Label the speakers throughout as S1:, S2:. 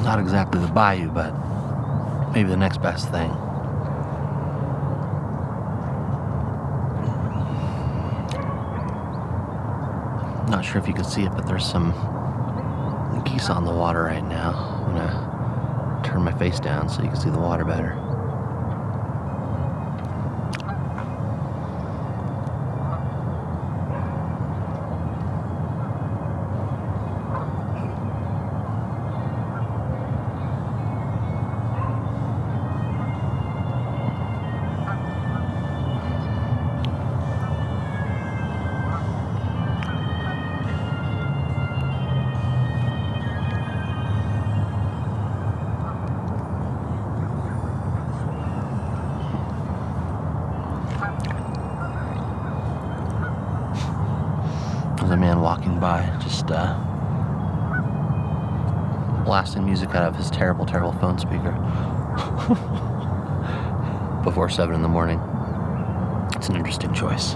S1: Not exactly the bayou, but maybe the next best thing. Not sure if you can see it, but there's some geese on the water right now. I'm gonna turn my face down so you can see the water better. There's a man walking by, just blasting music out of his terrible, terrible phone speaker before 7 in the morning. It's an interesting choice.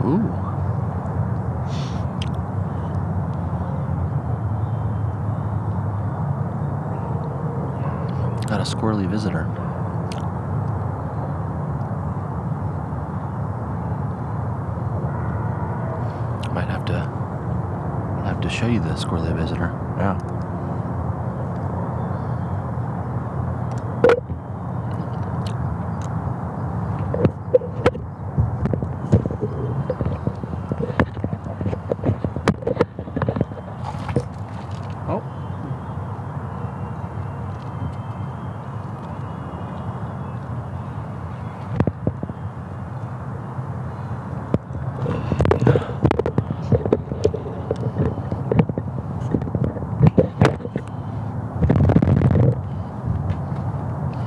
S1: Ooh. Got a squirrely visitor. Might have to show you the squirrely visitor. Yeah. Oh.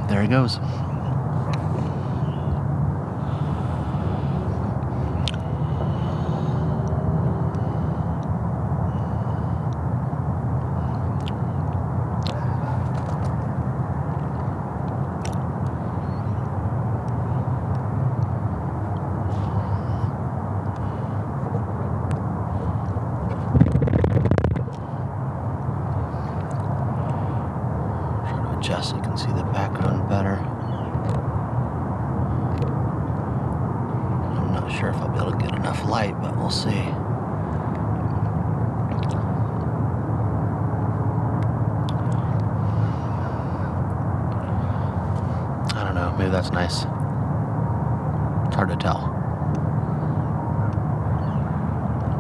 S1: There he goes. Adjust so you can see the background better. I'm not sure if I'll be able to get enough light, but we'll see. I don't know, maybe that's nice. It's hard to tell.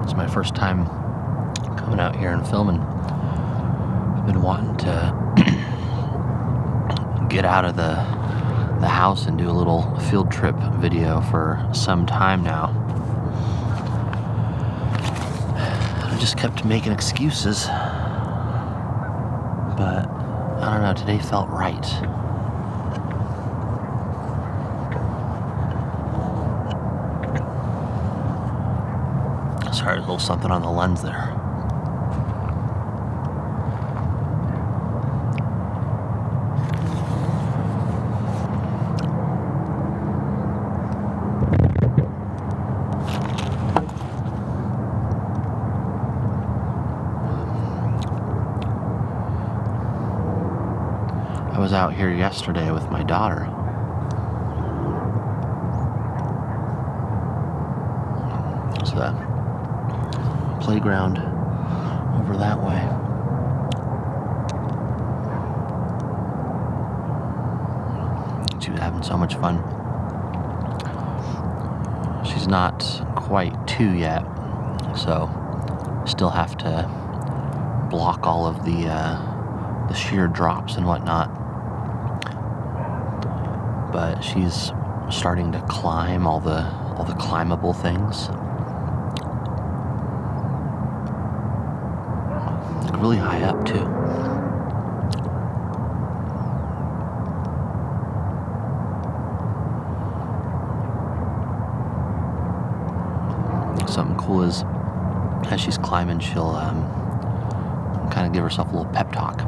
S1: It's my first time coming out here and filming. I've been wanting to get out of the house and do a little field trip video for some time now. I just kept making excuses, but I don't know, today felt right. Sorry, there's a little something on the lens there. I was out here yesterday with my daughter. There's a playground over that way. She was having so much fun. She's not quite 2 yet, so still have to block all of the sheer drops and whatnot. But she's starting to climb all the climbable things. Like really high up too. Something cool is as she's climbing, she'll kind of give herself a little pep talk.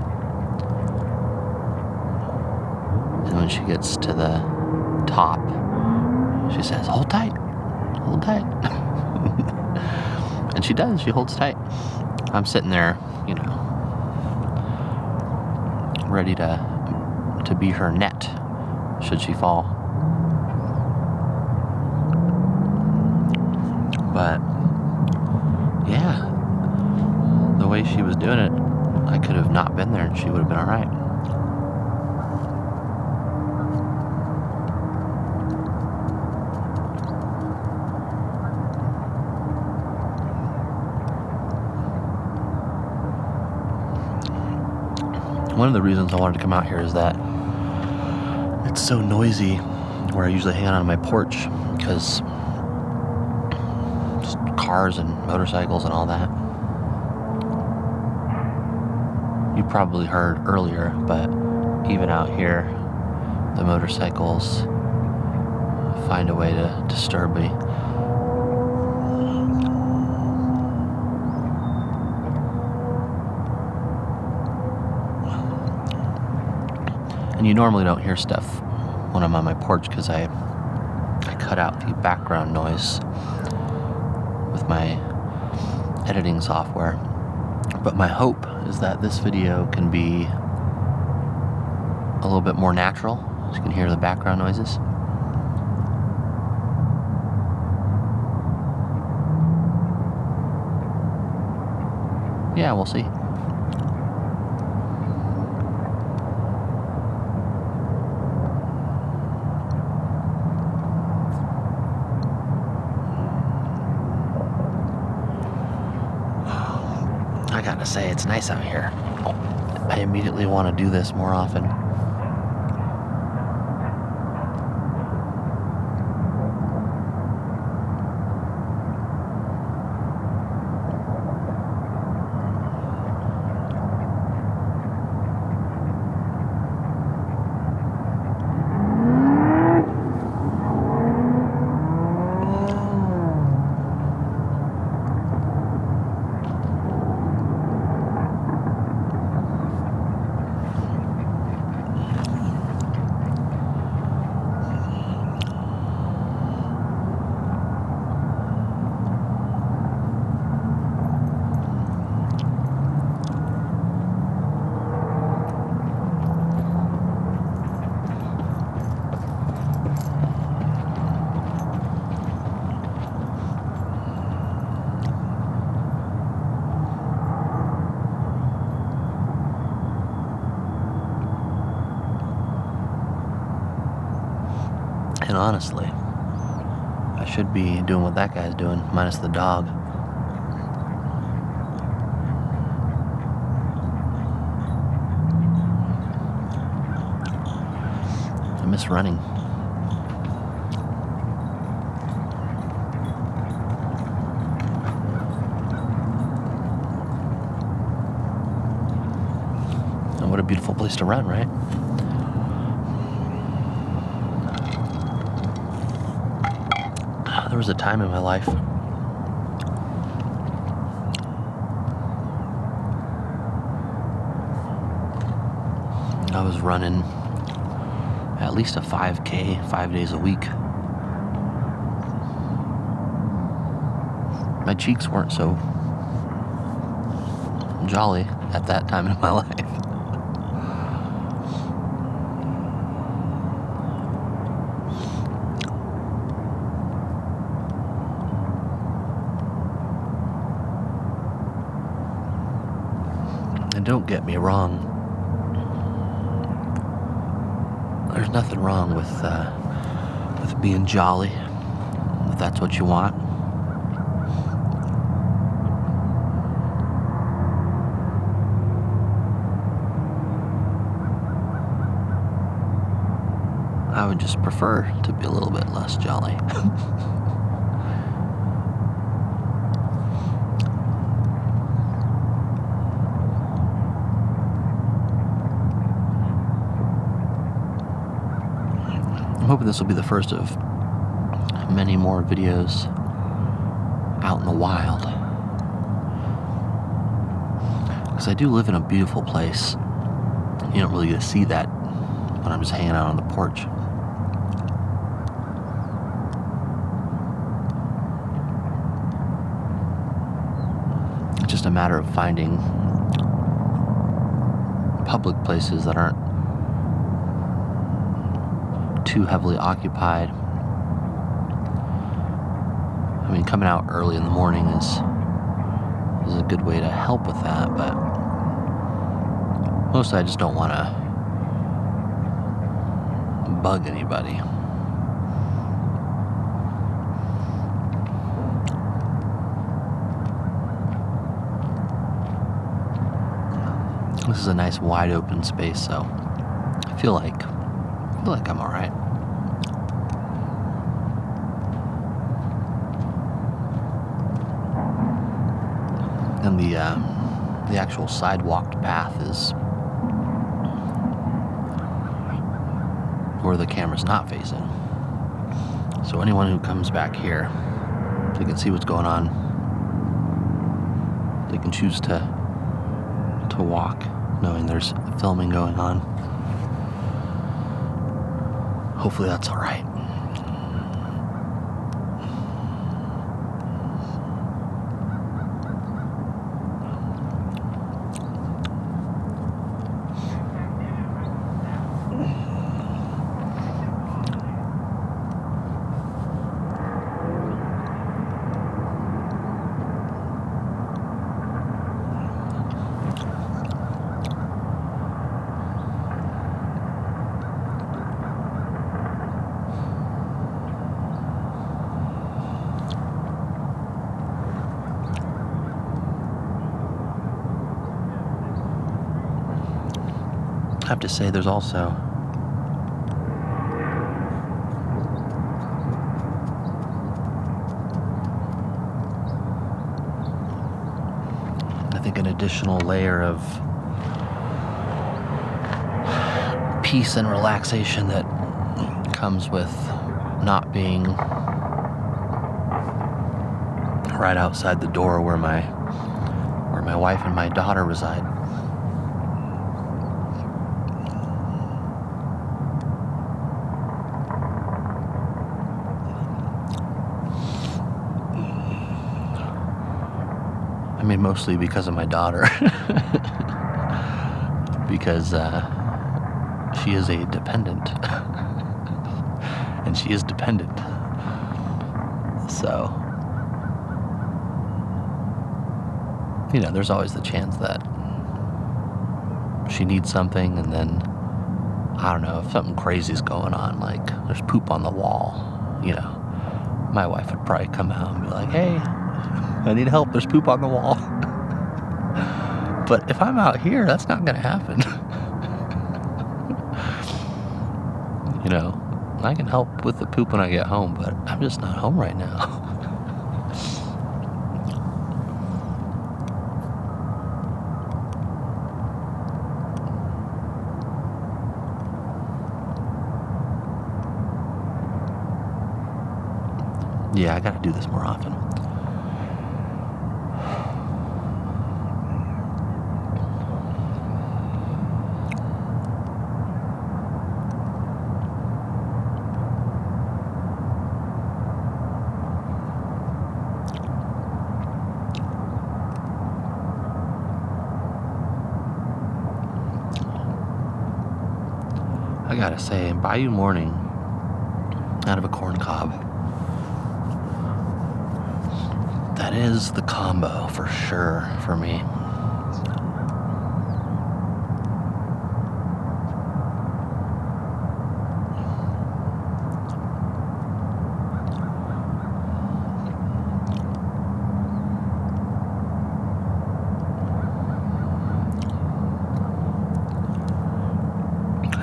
S1: when she gets to the top, she says, "Hold tight, hold tight." And she does, she holds tight. I'm sitting there, you know, ready to be her net should she fall. But yeah, the way she was doing it, I could have not been there and she would have been all right. One of the reasons I wanted to come out here is that it's so noisy where I usually hang out on my porch, because just cars and motorcycles and all that. You probably heard earlier, but even out here, the motorcycles find a way to disturb me. And you normally don't hear stuff when I'm on my porch because I cut out the background noise with my editing software. But my hope is that this video can be a little bit more natural, so you can hear the background noises. Yeah, we'll see. I gotta say, it's nice out here. I immediately want to do this more often. And honestly, I should be doing what that guy's doing, minus the dog. I miss running. And what a beautiful place to run, right? There was a time in my life I was running at least a 5K 5 days a week. My cheeks weren't so jolly at that time in my life. And don't get me wrong, there's nothing wrong with being jolly, if that's what you want. I would just prefer to be a little bit less jolly. I'm hoping this will be the first of many more videos out in the wild, because I do live in a beautiful place. You don't really get to see that when I'm just hanging out on the porch. It's just a matter of finding public places that aren't too heavily occupied. I mean, coming out early in the morning is a good way to help with that, but mostly I just don't want to bug anybody. This is a nice wide open space, so I feel like I'm all right. And the actual sidewalked path is where the camera's not facing. So anyone who comes back here, they can see what's going on. They can choose to walk, knowing there's filming going on. Hopefully that's all right. I have to say, there's also I think an additional layer of peace and relaxation that comes with not being right outside the door where my wife and my daughter reside. I mean, mostly because of my daughter. Because she is a dependent. And she is dependent. So, you know, there's always the chance that she needs something, and then, I don't know, if something crazy's going on, like there's poop on the wall, you know, my wife would probably come out and be like, hey, I need help, there's poop on the wall. But if I'm out here, that's not gonna happen. You know, I can help with the poop when I get home, but I'm just not home right now. Yeah, I gotta do this more often. I gotta say, Bayou morning out of a corn cob, that is the combo for sure for me.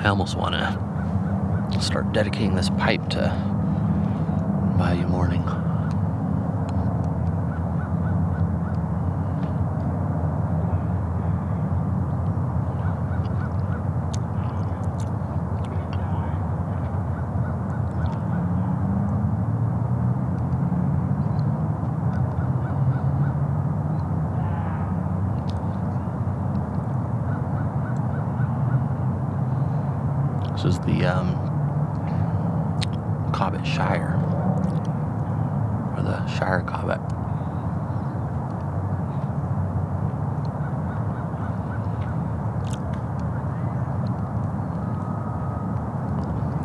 S1: I almost want to start dedicating this pipe to Bayou morning. This is the Cobbett Shire, or the Shire Cobbett.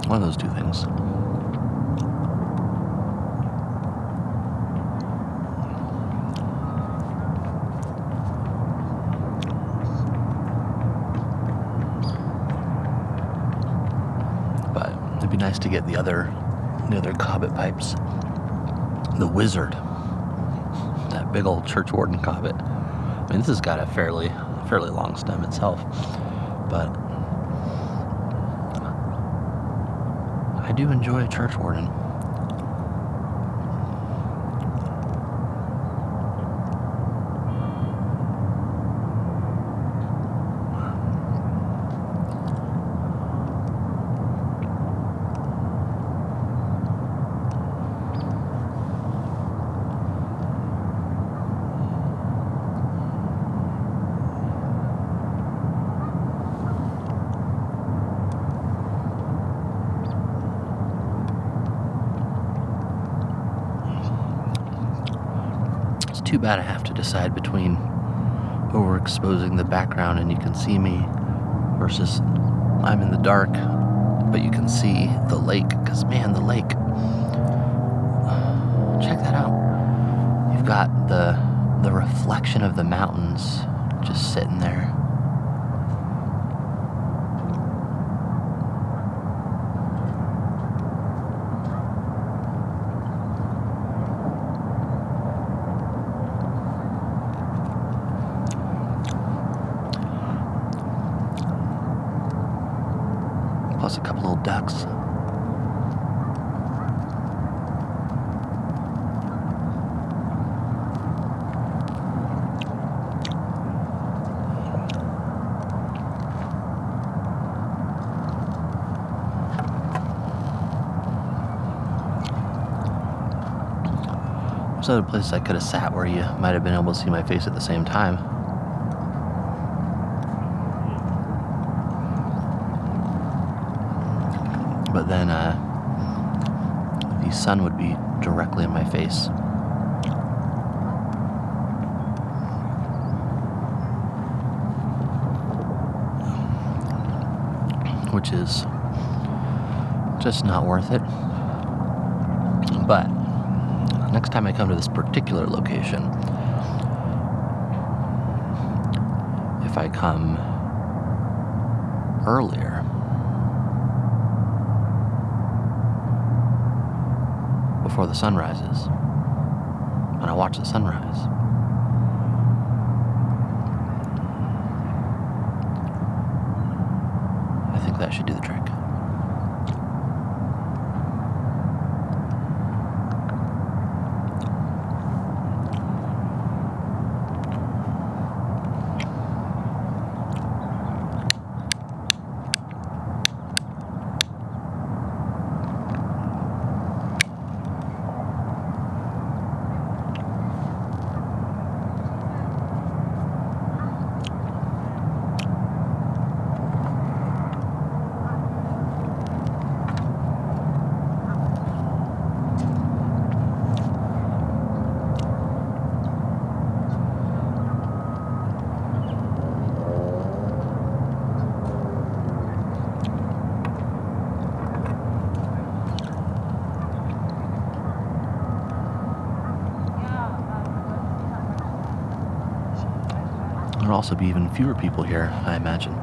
S1: One of those two things. But it'd be nice to get the other Cobbett pipes. The Wizard. That big old church warden Cobbett. I mean, this has got a fairly long stem itself, but I do enjoy a church warden. Too bad I have to decide between overexposing the background and you can see me versus I'm in the dark but you can see the lake, because man, the lake, check that out. You've got the reflection of the mountains just sitting there. Plus a couple little ducks. There's other places I could have sat where you might have been able to see my face at the same time. But then the sun would be directly in my face. Which is just not worth it. But next time I come to this particular location, if I come earlier, before the sun rises, and I watch the sunrise, I think that should do the trick. There'll also be even fewer people here, I imagine.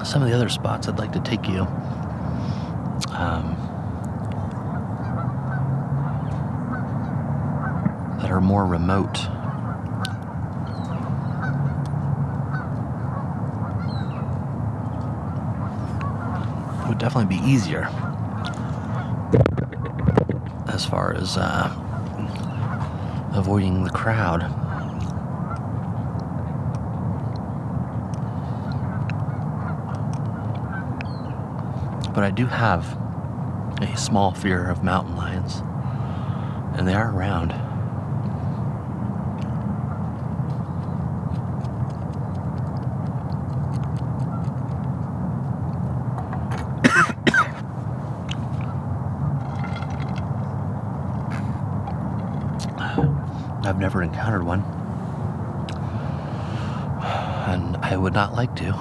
S1: some of the other spots I'd like to take you. That are more remote. It would definitely be easier as far as avoiding the crowd. But I do have a small fear of mountain lions, and they are around. I've never encountered one, and I would not like to.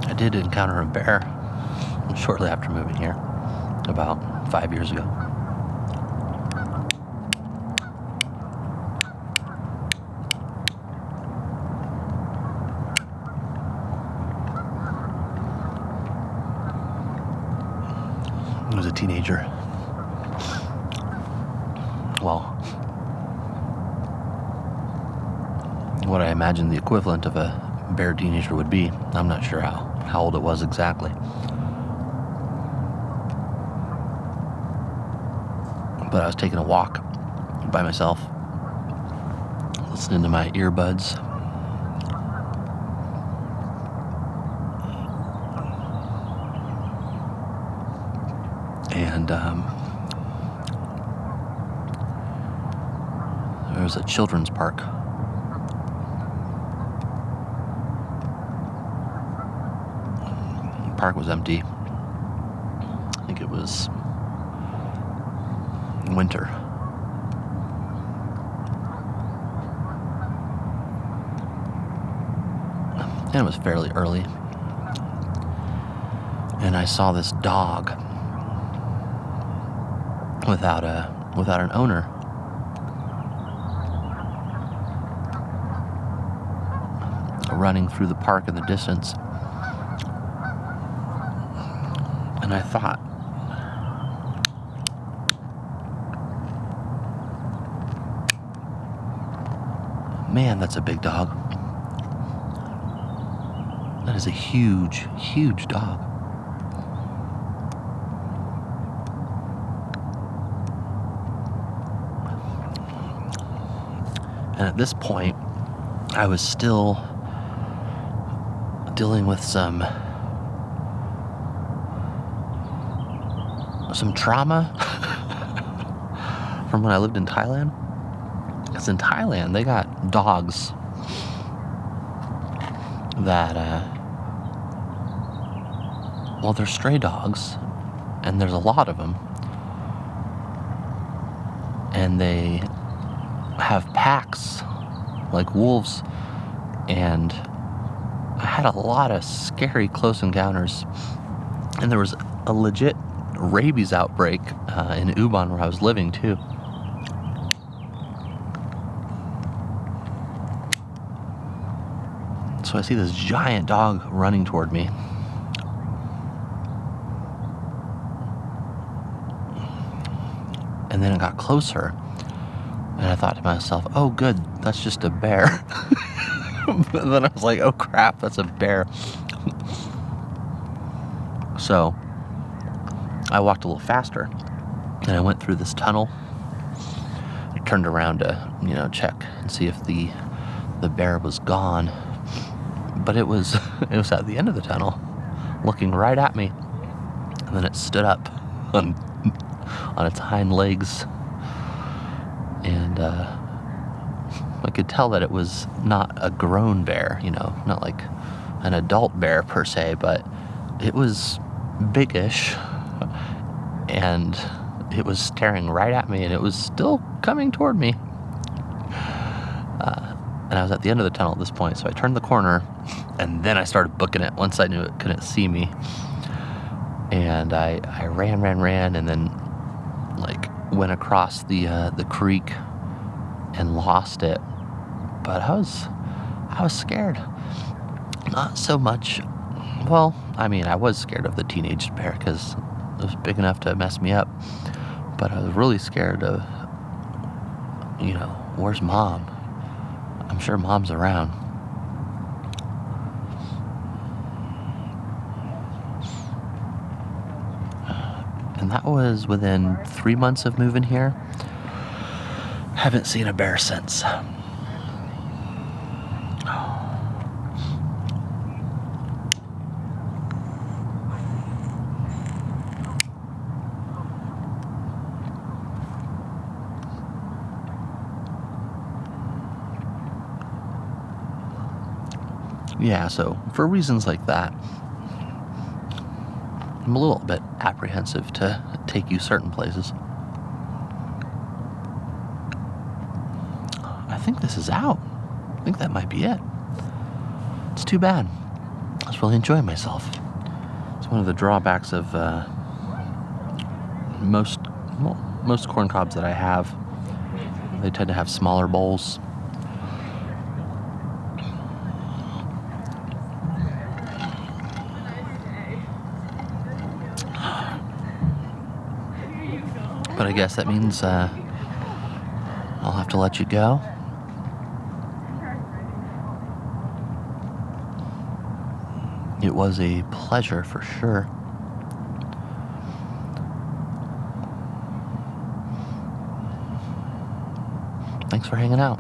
S1: I did encounter a bear shortly after moving here, about 5 years ago. I was a teenager. Well, what I imagine the equivalent of a bear teenager would be. I'm not sure how old it was exactly. But I was taking a walk by myself, listening to my earbuds. And there was a children's park. The park was empty. I think it was winter. And it was fairly early. And I saw this dog without an owner. Running through the park in the distance. And I thought, man, that's a big dog. That is a huge, huge dog. And at this point, I was still dealing with some trauma from when I lived in Thailand. Because in Thailand, they got dogs that, well, they're stray dogs, and there's a lot of them. And they have packs like wolves, and I had a lot of scary close encounters. And there was a legit rabies outbreak in Ubon where I was living too. So I see this giant dog running toward me. And then it got closer. And I thought to myself, oh good, that's just a bear. But then I was like, oh crap, that's a bear. So I walked a little faster, and I went through this tunnel. I turned around to, check and see if the bear was gone. But it was at the end of the tunnel, looking right at me. And then it stood up on its hind legs. And I could tell that it was not a grown bear, not like an adult bear per se, but it was biggish, and it was staring right at me, and it was still coming toward me. And I was at the end of the tunnel at this point, so I turned the corner, and then I started booking it once I knew it couldn't see me. And I ran, and then, like, went across the creek and lost it. But I was scared. Not so much. Well, I mean, I was scared of the teenage bear because it was big enough to mess me up. But I was really scared of, where's Mom? I'm sure Mom's around. And that was within 3 months of moving here. Haven't seen a bear since. Yeah, so for reasons like that, I'm a little bit apprehensive to take you certain places. I think this is out. I think that might be it. It's too bad. I was really enjoying myself. It's one of the drawbacks of most corn cobs that I have. They tend to have smaller bowls. But I guess that means I'll have to let you go. It was a pleasure for sure. Thanks for hanging out.